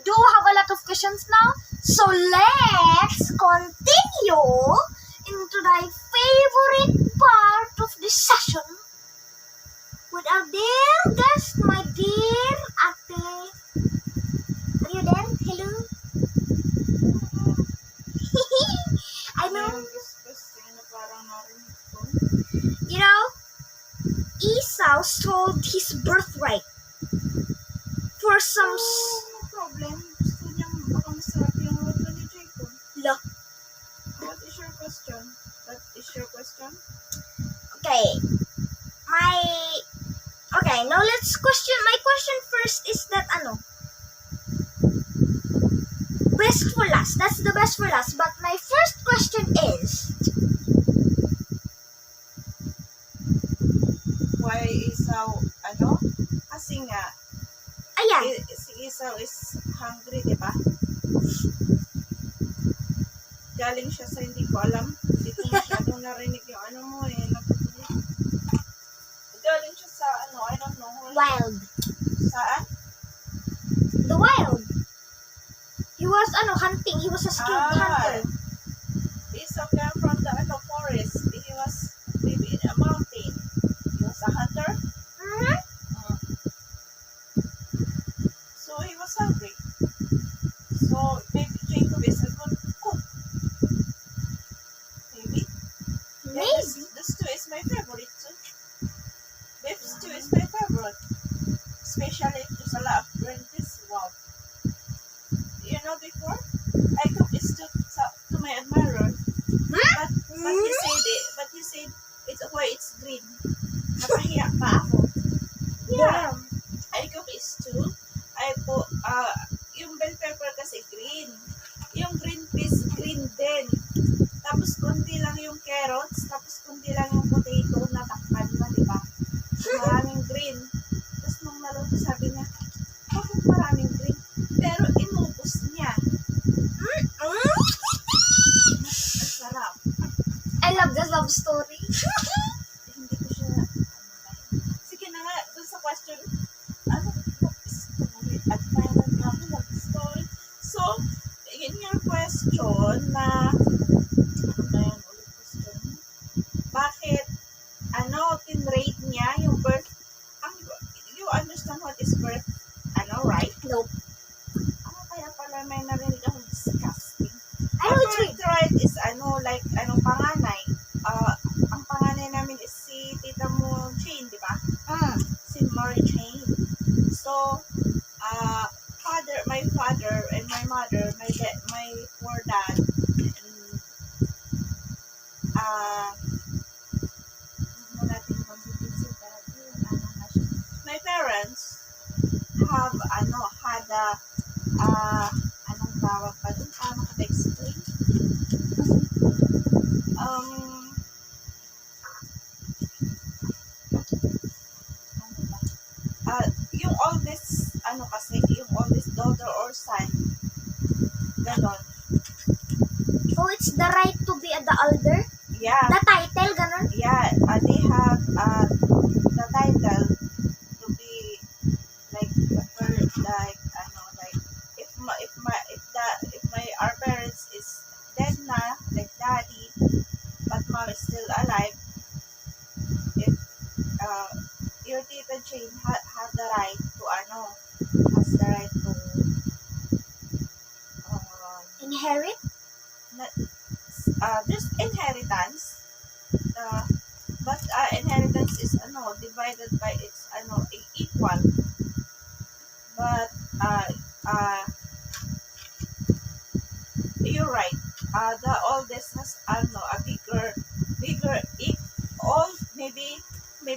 do have a lot of questions now. So let's continue into thy favorite part of the session with our dear guest, my dear ate. Are you there? Hello? I know. You know, Esau sold his birthright for some... No problem. Gusto niya baka masarap yung luto ni Jacob. Look. What is your question? That is your question? Okay. Okay, now let's question. My question first is that best for last. That's the best for last. But my first question is, Why Esau, Kasi nga, ayan. si Esau is hungry, di ba? Galing siya sa hindi ko alam. Hindi ko masyadong narinig yung mo Galing siya sa I don't know. Wild. Saan? The wild. He was hunting. He was a skilled hunter. Esau came from the forest. He was maybe in a mountain. He was a hunter. Mm-hmm. So he was hungry. So maybe Jacob is a good cook. Maybe. Maybe. The stew is my favorite too. Beef stew is my favorite. Especially if there's a lot of green peas. Wow. You know before, I cooked this stew to my admirer. But he said it's why it's green. Nakahiya pa ako. Yeah. I cook is stew. I put yung bell pepper kasi green. Yung green peas green din. Tapos kundi lang yung carrots, tapos kundi lang yung potato na takpan na, di ba? So, maraming green. Tapos nung naluto sabi niya, bakit maraming green? Pero inubos niya. Ang sarap. I love the love story. Hindi ko siya sige na nga, dun sa question, story? At mayroon na ako mag-story. So, in your question na, question? Bakit, tinrate niya yung birth, you understand what is birth, right? Nope. Kaya pala may narinig akong disgusting. I know it's weird. Birthright is panganay. Ang panganay namin is si tita mo Jane, di ba? Si Mary Jane. So, my father and my mother, my poor dad, my parents have had anong tawag pa dun? Paano ka explain? Yung oldest kasi yung oldest daughter or son, ganon. Oh, it's the right to be the elder? Yeah. The title, ganon? Yeah, they have the title to be like if our parents is dead na, like daddy, but mom is still alive, if your tita Jane have the right to has the right to Inherit? there's inheritance, but inheritance is divided by its equal, but you're right, the oldest has a bigger all maybe we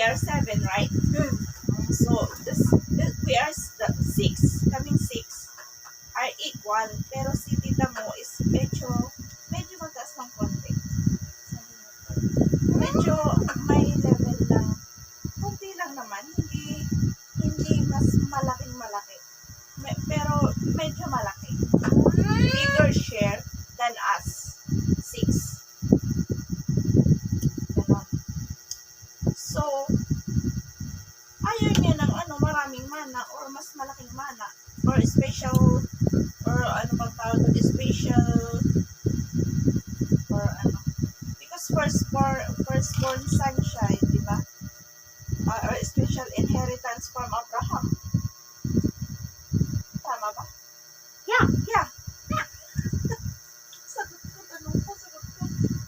are 7, right? So we are six are equal, pero si tita mo is medyo mataas ng konti. Medyo may level lang. Konti lang naman, hindi mas malaki. Pero medyo malaki. Bigger share than us. 6. Ganon. So, ayaw niya ng maraming mana or mas malaking mana or special, or ano bang tawag doon, special, or ano, because firstborn son siya, di ba? Or special inheritance from Abraham. Tama ba? Yeah. Yeah. Sagot ko.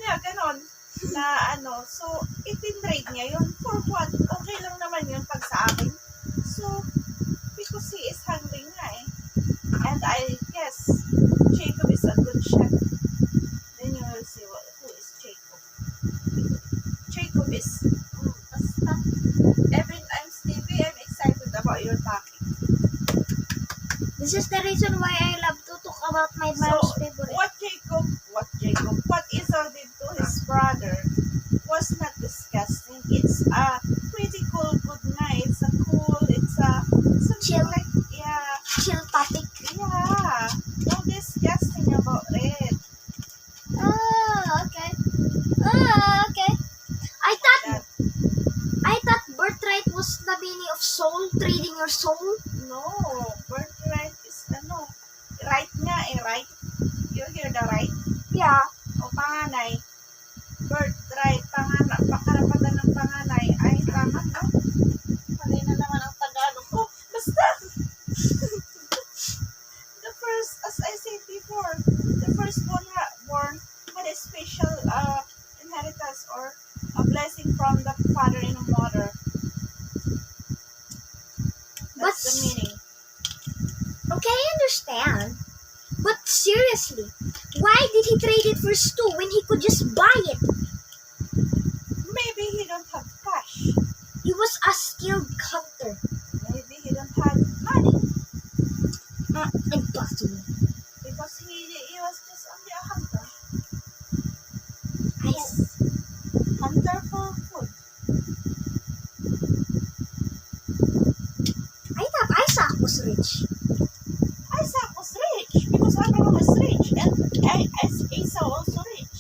Yeah, ganon. Na ano, so, itinrade niya yun. For what? Okay lang naman yun pag sa akin. So, because he is hungry nga eh. And I guess, Jacob is a good chef. Then you will see who is Jacob. Jacob is, basta. Every time, Stevie, I'm excited about your topic. This is the reason why I love to talk about my mom's favorite. What Esau did to his brother was not disgusting. It's a pretty cool, good night. It's a Chill. like, yeah, Chill topic. yeah. No disgusting about it. Okay. Okay. I That, thought birthright was the meaning of soul, trading your soul. no, birthright is ano, right nga eh, right? You hear the right? Yeah. O panganay. Birthright, pakarapatan ng panganay. Ay, tama, no? Mali na naman ang Tagalog ko. Basta. The first, as I said before, the firstborn had a special inheritance or a blessing from the father and mother. That's the meaning. Okay, I understand. But seriously, why did he trade it for stew when he could just buy it? Maybe he don't have cash. He was a skilled hunter. Maybe he don't have money. Impossible. Because he was just only a hunter. Hunter for food. I thought Isaac was rich. Isaac was rich because Abraham is rich and Esau also rich.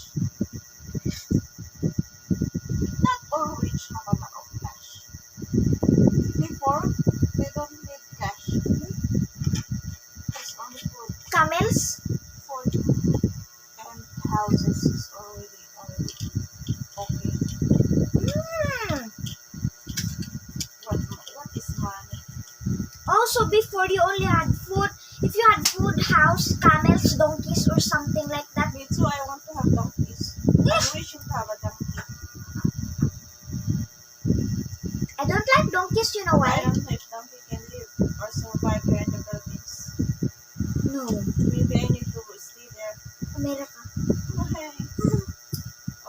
Not all rich have a lot of cash. Before, they don't need cash. It's only food. Camels? Food and houses is already okay. What is money? Also, before you only had food. If you had food, house, camels, donkeys, or something like that. Me too, I want to have donkeys. I'm wishing to have a donkey. I don't like donkeys, you know I why? don't know if donkey can live or survive here in the Philippines. No. Maybe I need to stay there. America.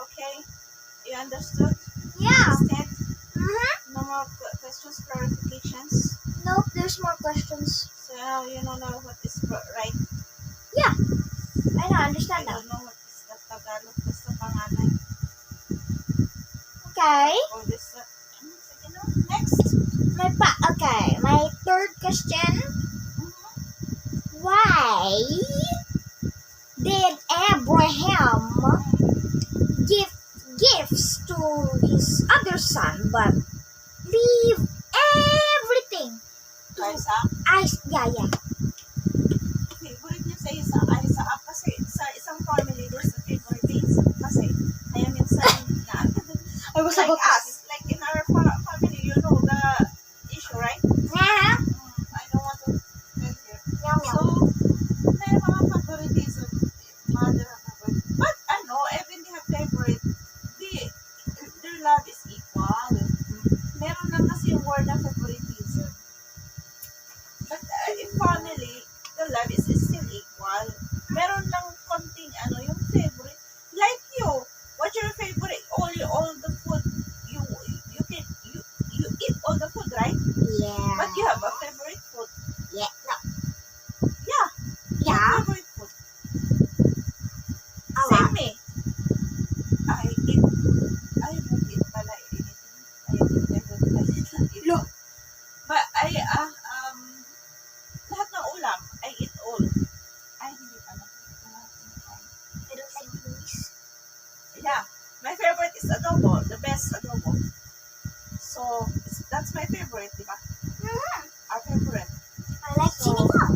Okay. You understood? Yeah. Understand? Mm-hmm. No more questions, clarifications. Nope, there's more questions. So now you don't know what is right. Yeah. I don't You understand that. don't know what is the Tagalog. Basta panganay. Okay. Or this, sige na. Next. Okay, my third question. Why did Abraham give gifts to his other son but leave everything to Isaac. yeah. Favorite niya sa Isaac kasi sa isang family there's a favoritism kasi kaya minsan na I was like about to us, like in our family, you know the issue, right? Yeah. I don't want to tell here. Yeah. So, may mga favoritism, mother have favorite. But even they have favorite, their love is equal. Meron lang kasi yung word na favoritism. But in family, the love is still equal. Meron lang konting yung favorite. Like you, what's your favorite? All the food you eat all the food, right? Yeah. But you have a favorite food. Yeah. No. Yeah. Yeah. Favorite food. Awa. Same me. I don't eat pala anything. I don't like it. Look. But lahat ng ulam, I eat all. Ay, hindi pala. I don't like movies. Yeah. My favorite is adobo. The best adobo. So, that's my favorite, di ba? Mm-hmm. Our favorite. I like So, sinigang.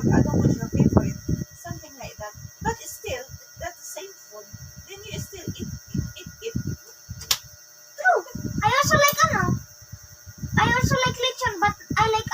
ano mo siya, favorite. Something like that. But still, that's the same food. Then you still eat. True. I also like lechon, but I like